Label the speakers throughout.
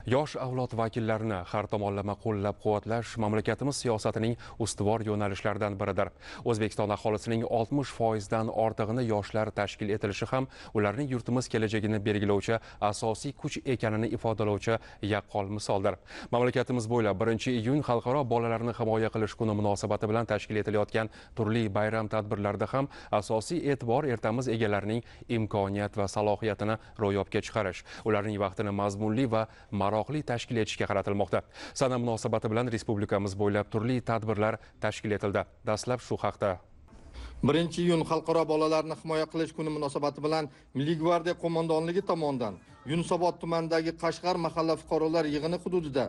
Speaker 1: Yosh avlod vakillarini har tomonlama qo'llab-quvvatlash mamlakatimiz siyosatining ustuvor yo'nalishlaridan biridir. O'zbekiston aholisining 60% dan ortig'ini yoshlar tashkil etilishi ham ularning yurtimiz kelajagini belgilovchi asosiy kuch ekanini ifodalovchi yaqqol misoldir. Mamlakatimiz bo'ylab 1-iyun Xalqaro bolalarni himoya qilish kuni munosabati bilan tashkil etilayotgan turli bayram tadbirlarida ham asosiy e'tibor ertamiz egalarining imkoniyat va salohiyatini ro'yobga chiqarish, ularning vaqtini mazmunli va maroqli tashkil etishga qaratilmoqda. Sana munosabati bilan respublikamiz bo'ylab turli tadbirlar tashkil etildi. Dastlab shu haqda
Speaker 2: 1-iyun Xalqaro bolalarni himoya qilish kuni munosabati bilan Milliy gvardiya qo'mondonligi tomonidan Yunusobod tumanidagi Qashqar mahalla fuqarolar yig'ini hududida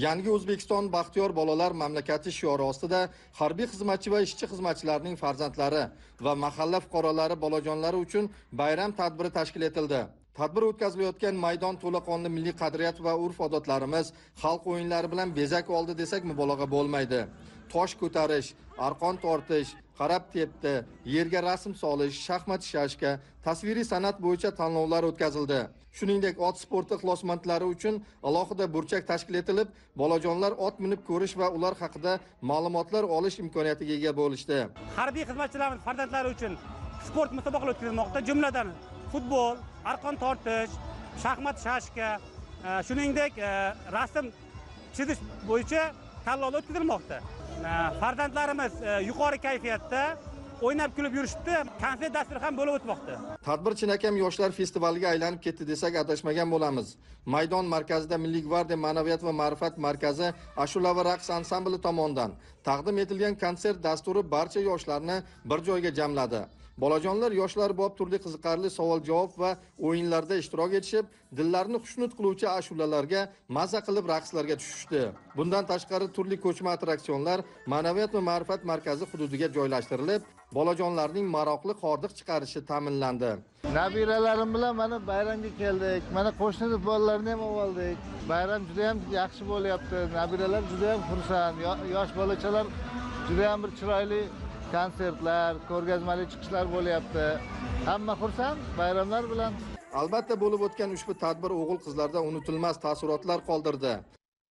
Speaker 2: Yangi O'zbekiston baxtiyor bolalar mamlakati shiori ostida harbiy xizmatchi va ishchi xizmatchilarning farzandlari va mahalla fuqarolari bolajonlari uchun bayram tadbiri tashkil etildi. Tadbir o'tkazilayotgan maydon to'laqonli milliy qadriyat va urf-odatlarimiz, xalq o'yinlari bilan bezak oldi desak mubolag'a bo'lmaydi. Tosh ko'tarish, arqon tortish, qarab tepdi, yerga rasm solish, shaxmat shashka, tasviriy san'at bo'yicha tanlovlar o'tkazildi. Shuningdek, ot sporti ixlosmandlari uchun alohida burchak tashkil etilib, bolajonlar ot minib ko'rish va ular haqida ma'lumotlar olish imkoniyatiga ega bo'lishdi.
Speaker 3: Harbiy xizmatchilarimiz farzandlari uchun sport musobaqalari o'tkazilmoqda, jumladan futbol, arqon tortish, shaxmat shashka, shuningdek rasm chizish bo'yicha tanlovlar o'tkazilmoqda. Farzandlarimiz yuqori kayfiyatda o'ynab kulib yurishibdi. Konsert dasturi ham bo'lib o'tmoqda.
Speaker 2: Tadbir Chinakam yoshlar festivaliga aylanib ketdi desak adashmagan bo'lamiz. Maydon markazida Milliy gvardiya ma'naviyat va ma'rifat markazi ashula va raqs ansambli tomonidan taqdim etilgan konsert dasturi barcha yoshlarni bir joyga jamladi. Bolajonlar yoshlar bo'b turli qiziqarli savol-javob va o'yinlarda ishtirok etishib, dillarni xushnud qiluvchi ashulalarga maza qilib raqslarga tushishdi. Bundan tashqari turli ko'chma attraksionlar Ma'naviyat va ma'rifat markazi hududiga joylashtirilib, bolajonlarning maroqli hordiq chiqarishi ta'minlandi.
Speaker 4: Nabiralarim bilan mana bayramga keldik. Mana qo'shni bolalarni ham oldik. Bayram juda ham yaxshi bo'lyapti. Nabiralar juda ham xursand. Yosh bolachalar juda ham bir chiroyli konsertlar, ko'rgazmali chiqishlar bo'lyapti. Hamma xursand bayramlar bilan.
Speaker 2: Albatta bo'lib o'tgan ushbu tadbir o'g'il qizlarda unutilmas taassurotlar qoldirdi.